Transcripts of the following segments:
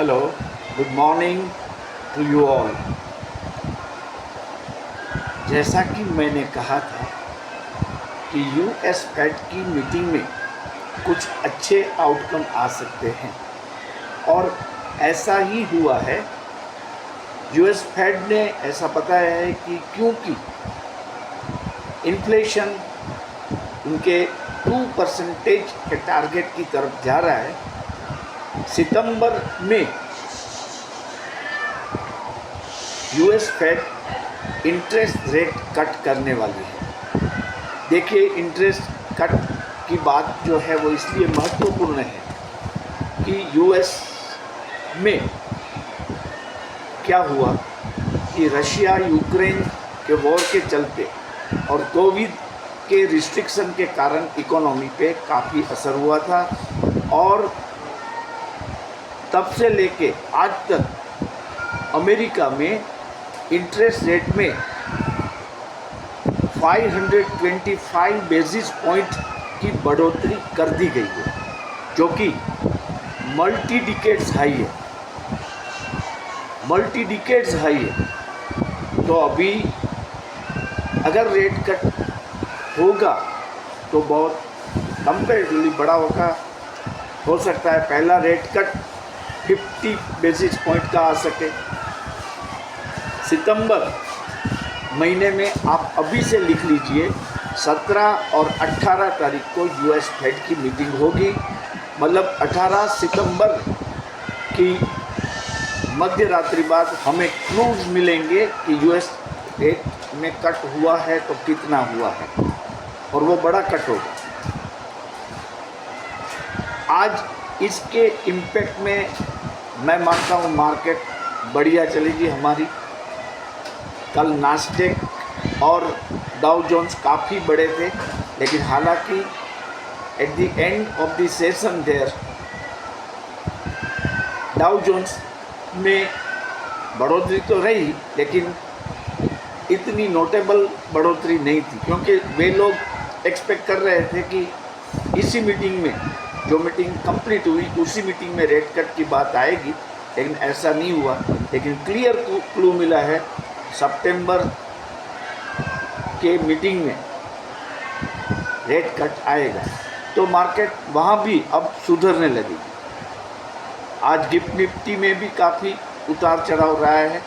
Hello, good morning to you all. जैसा कि मैंने कहा था कि यूएस फेड की मीटिंग में कुछ अच्छे आउटकम आ सकते हैं और ऐसा ही हुआ है। यूएस फेड ने ऐसा बताया है कि क्योंकि इन्फ्लेशन उनके 2% के टारगेट की तरफ जा रहा है, सितंबर में US Fed interest rate cut करने वाली है। देखिए, इंटरेस्ट कट की बात जो है वो इसलिए महत्वपूर्ण है कि यूएस में क्या हुआ कि रशिया यूक्रेन के वॉर के चलते और कोविड के रिस्ट्रिक्शन के कारण इकोनॉमी पे काफ़ी असर हुआ था और तब से लेके आज तक अमेरिका में इंटरेस्ट रेट में 525 बेसिस पॉइंट की बढ़ोतरी कर दी गई है, जो कि मल्टी डिकेड्स हाई है। तो अभी अगर रेट कट होगा तो बहुत कंपेरेटिवली बड़ा होगा। हो सकता है पहला रेट कट 50 बेसिस पॉइंट का आ सके सितंबर महीने में। आप अभी से लिख लीजिए, 17 और 18 तारीख को यूएस फेड की मीटिंग होगी। मतलब 18 सितंबर की मध्य रात्रि बाद हमें क्लूज मिलेंगे कि यूएस रेट में कट हुआ है तो कितना हुआ है, और वो बड़ा कट होगा। आज इसके इम्पैक्ट में मैं मानता हूँ मार्केट बढ़िया चलेगी हमारी। कल नास्डेक और डाउ जोन्स काफ़ी बड़े थे, लेकिन हालांकि at the end of the session there Dow Jones में बढ़ोतरी तो रही, लेकिन इतनी नोटेबल बढ़ोतरी नहीं थी, क्योंकि वे लोग एक्सपेक्ट कर रहे थे कि इसी मीटिंग में, जो मीटिंग कंप्लीट हुई उसी मीटिंग में रेट कट की बात आएगी, लेकिन ऐसा नहीं हुआ। लेकिन क्लियर क्लू मिला है, सितंबर के मीटिंग में रेट कट आएगा, तो मार्केट वहाँ भी अब सुधरने लगेगी। आज गिफ्ट निफ्टी में भी काफ़ी उतार चढ़ाव रहा है,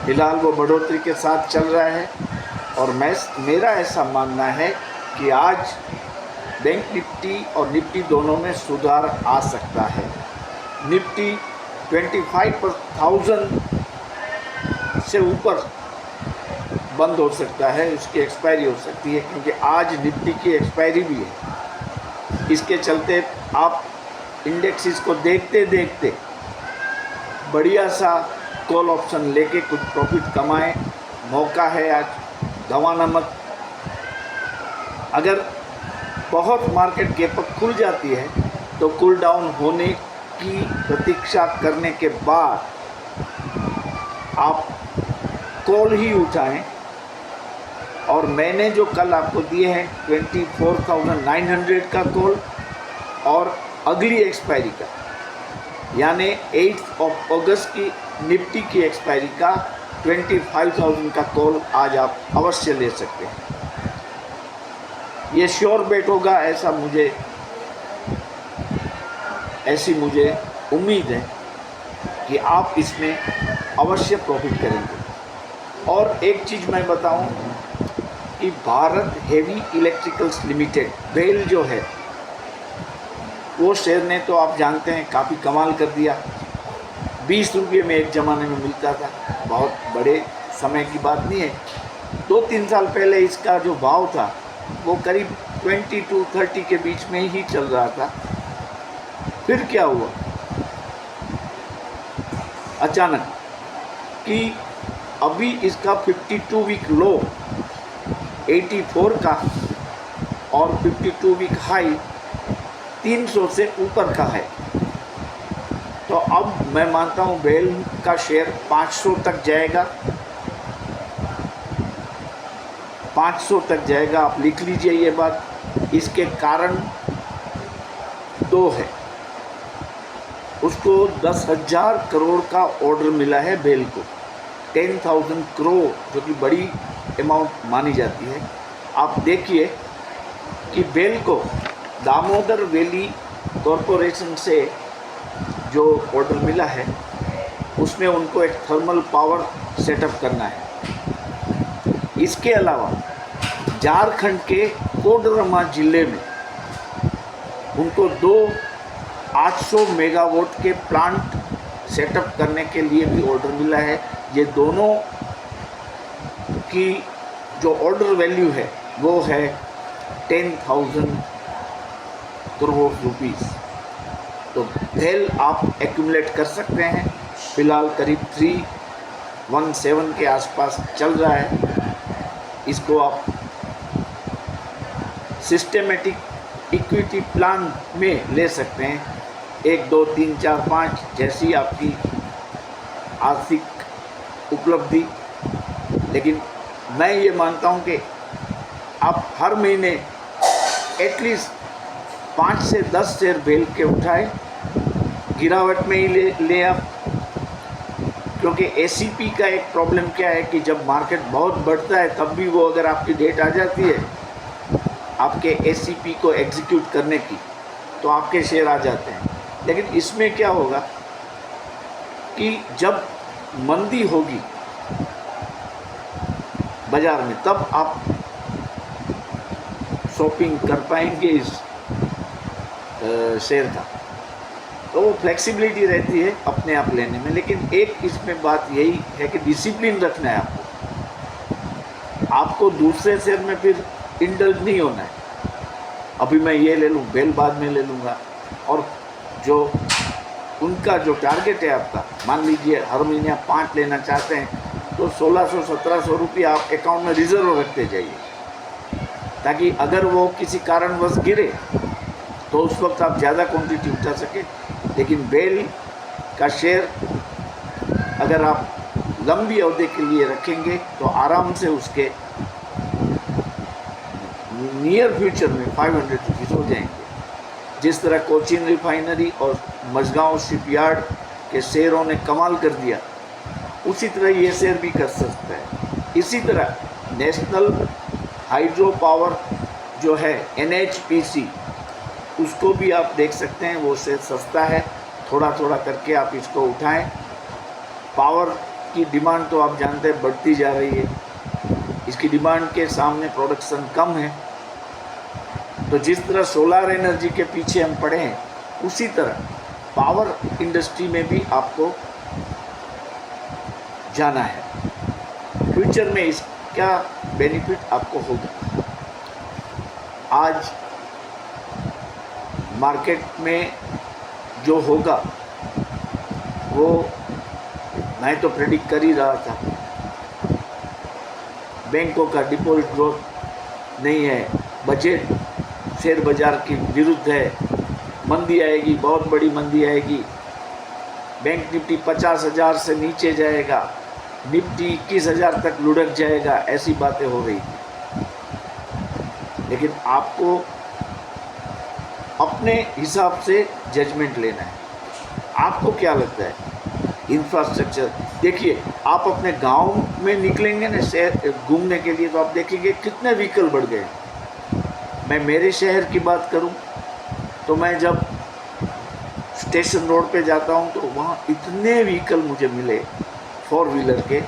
फिलहाल वो बढ़ोतरी के साथ चल रहा है। और मेरा ऐसा मानना है कि आज बैंक निफ्टी और निफ्टी दोनों में सुधार आ सकता है। निफ्टी 25,000 से ऊपर बंद हो सकता है, उसकी एक्सपायरी हो सकती है, क्योंकि आज निफ्टी की एक्सपायरी भी है। इसके चलते आप इंडेक्सेस को देखते देखते बढ़िया सा कॉल ऑप्शन लेके कुछ प्रॉफिट कमाएं। मौका है आज, गंवाना मत। अगर बहुत मार्केट गैप अप खुल जाती है तो कूल डाउन होने की प्रतीक्षा करने के बाद आप कॉल ही उठाएं। और मैंने जो कल आपको दिए हैं 24,900 का कॉल और अगली एक्सपायरी का, यानी 8 अगस्त की निफ्टी की एक्सपायरी का 25,000 का कॉल आज आप अवश्य ले सकते हैं। ये श्योर बेट होगा, ऐसी मुझे उम्मीद है कि आप इसमें अवश्य प्रॉफिट करेंगे। और एक चीज़ मैं बताऊं कि Bharat heavy electricals limited BHEL जो है, वो शेयर ने तो आप जानते हैं काफ़ी कमाल कर दिया। 20 रुपये में एक ज़माने में मिलता था, बहुत बड़े समय की बात नहीं है। 2-3 साल पहले इसका जो भाव था वो करीब 20-30 के बीच में ही चल रहा था। फिर क्या हुआ अचानक कि अभी इसका 52 वीक लो 84 का और 52 वीक हाई 300 से ऊपर का है। तो अब मैं मानता हूँ बेल का शेयर 500 तक जाएगा, 500 तक जाएगा। आप लिख लीजिए ये बात। इसके कारण दो है। उसको 10,000 करोड़ का ऑर्डर मिला है बेल को, 10,000 करोड़, जो कि बड़ी अमाउंट मानी जाती है। आप देखिए कि बेल को दामोदर वैली कॉरपोरेशन से जो ऑर्डर मिला है उसमें उनको एक थर्मल पावर सेटअप करना है। इसके अलावा झारखंड के कोडरमा जिले में उनको 2 800 मेगावाट के प्लांट सेटअप करने के लिए भी ऑर्डर मिला है। ये दोनों की जो ऑर्डर वैल्यू है वो है 10,000 करोड़ रुपीस। तो भेल आप एक्यूमुलेट कर सकते हैं। फ़िलहाल करीब 317 के आसपास चल रहा है। इसको आप सिस्टेमेटिक इक्विटी प्लान में ले सकते हैं, 1 2 3 4 5 जैसी आपकी आर्थिक उपलब्धि। लेकिन मैं ये मानता हूँ कि आप हर महीने एटलीस्ट 5 से 10 शेयर बेल के उठाए, गिरावट में ही ले आप, क्योंकि एसीपी का एक प्रॉब्लम क्या है कि जब मार्केट बहुत बढ़ता है तब भी वो अगर आपकी डेट आ जाती है आपके एसीपी को एग्जीक्यूट करने की, तो आपके शेयर आ जाते हैं। लेकिन इसमें क्या होगा कि जब मंदी होगी बाज़ार में तब आप शॉपिंग कर पाएंगे इस शेयर का, तो वो फ्लेक्सिबिलिटी रहती है अपने आप लेने में। लेकिन एक इसमें बात यही है कि डिसिप्लिन रखना है आपको दूसरे शेयर में फिर इंडल्ज नहीं होना है। अभी मैं ये ले लूँ, बेल बाद में ले लूँगा, और जो उनका जो टारगेट है आपका, मान लीजिए हर महीने आप 5 लेना चाहते हैं तो 1600-1700 रुपये आप अकाउंट में रिजर्व रखते जाइए, ताकि अगर वो किसी कारणवश गिरे तो उस वक्त आप ज़्यादा क्वांटिटी उठा सकें। लेकिन बेल का शेयर अगर आप लंबी अवधि के लिए रखेंगे तो आराम से उसके नियर फ्यूचर में 500 रुपीज़ हो जाएंगे। जिस तरह कोचीन रिफाइनरी और मझगांव शिपयार्ड के शेयरों ने कमाल कर दिया, उसी तरह ये शेयर भी कर सकता है। इसी तरह नेशनल हाइड्रो पावर जो है NHPC, उसको भी आप देख सकते हैं, वो शेयर सस्ता है, थोड़ा थोड़ा करके आप इसको उठाएं। पावर की डिमांड तो आप जानते हैं बढ़ती जा रही है, इसकी डिमांड के सामने प्रोडक्शन कम है। तो जिस तरह सोलर एनर्जी के पीछे हम पड़े हैं, उसी तरह पावर इंडस्ट्री में भी आपको जाना है। फ्यूचर में इसका बेनिफिट आपको होगा। आज मार्केट में जो होगा वो मैं तो प्रेडिक्ट कर ही रहा था। बैंकों का डिपॉजिट ग्रोथ नहीं है, बजट शेयर बाज़ार के विरुद्ध है, मंदी आएगी, बहुत बड़ी मंदी आएगी, बैंक निफ्टी 50,000 से नीचे जाएगा, निफ्टी 21,000 तक लुढ़क जाएगा, ऐसी बातें हो रही थी। लेकिन आपको अपने हिसाब से जजमेंट लेना है। आपको क्या लगता है इंफ्रास्ट्रक्चर? देखिए, आप अपने गांव में निकलेंगे ना शहर घूमने के लिए, तो आप देखेंगे कितने व्हीकल बढ़ गए। मैं मेरे शहर की बात करूं तो मैं जब स्टेशन रोड पे जाता हूं तो वहाँ इतने व्हीकल मुझे मिले 4 व्हीलर के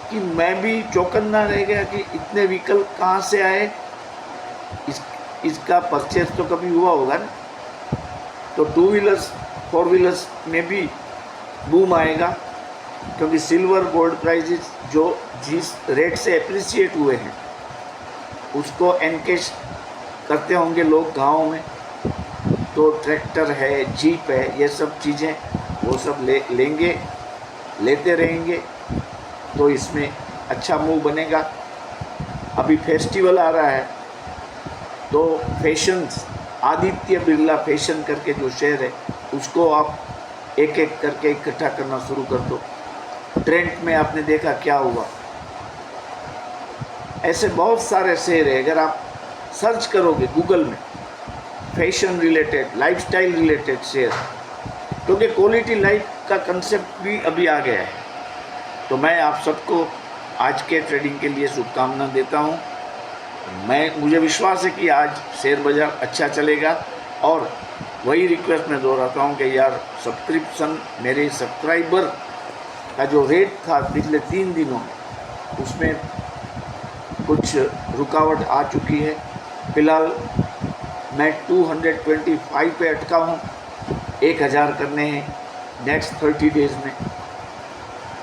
कि मैं भी चौकन्ना रह गया कि इतने व्हीकल कहाँ से आए। इसका परचेज तो कभी हुआ होगा ना, तो 2 व्हीलर्स 4 व्हीलर्स में भी बूम आएगा, क्योंकि सिल्वर गोल्ड प्राइजेस जो जिस रेट से एप्रिसिएट हुए हैं उसको एनकेश करते होंगे लोग गाँव में। तो ट्रैक्टर है, जीप है, ये सब चीज़ें वो सब लेंगे, लेते रहेंगे, तो इसमें अच्छा मूव बनेगा। अभी फेस्टिवल आ रहा है तो फैशंस, आदित्य बिरला फैशन करके जो शेयर है उसको आप एक एक करके इकट्ठा करना शुरू कर दो। ट्रेंड में आपने देखा क्या हुआ, ऐसे बहुत सारे शेयर है। अगर आप सर्च करोगे गूगल में fashion related, lifestyle related share, क्योंकि क्वालिटी लाइफ का कंसेप्ट भी अभी आ गया है। तो मैं आप सबको आज के ट्रेडिंग के लिए शुभकामना देता हूँ। मुझे विश्वास है कि आज शेयर बाज़ार अच्छा चलेगा, और वही रिक्वेस्ट मैं दोहराता हूँ कि यार सब्सक्रिप्शन, मेरे सब्सक्राइबर का जो रेट था पिछले 3 दिनों में, उसमें कुछ रुकावट आ चुकी है। फ़िलहाल मैं 225 पे अटका हूँ, 1000 करने हैं नेक्स्ट 30 डेज़ में।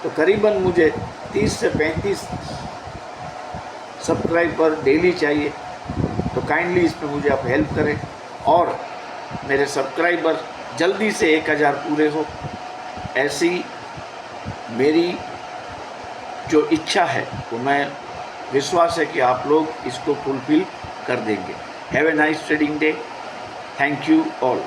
तो करीबन मुझे 30 से 35 सब्सक्राइबर डेली चाहिए। तो काइंडली इसमें मुझे आप हेल्प करें और मेरे सब्सक्राइबर जल्दी से 1000 पूरे हो, ऐसी मेरी जो इच्छा है, तो मैं विश्वास है कि आप लोग इसको फुलफिल कर देंगे। Have a nice trading day. Thank you all.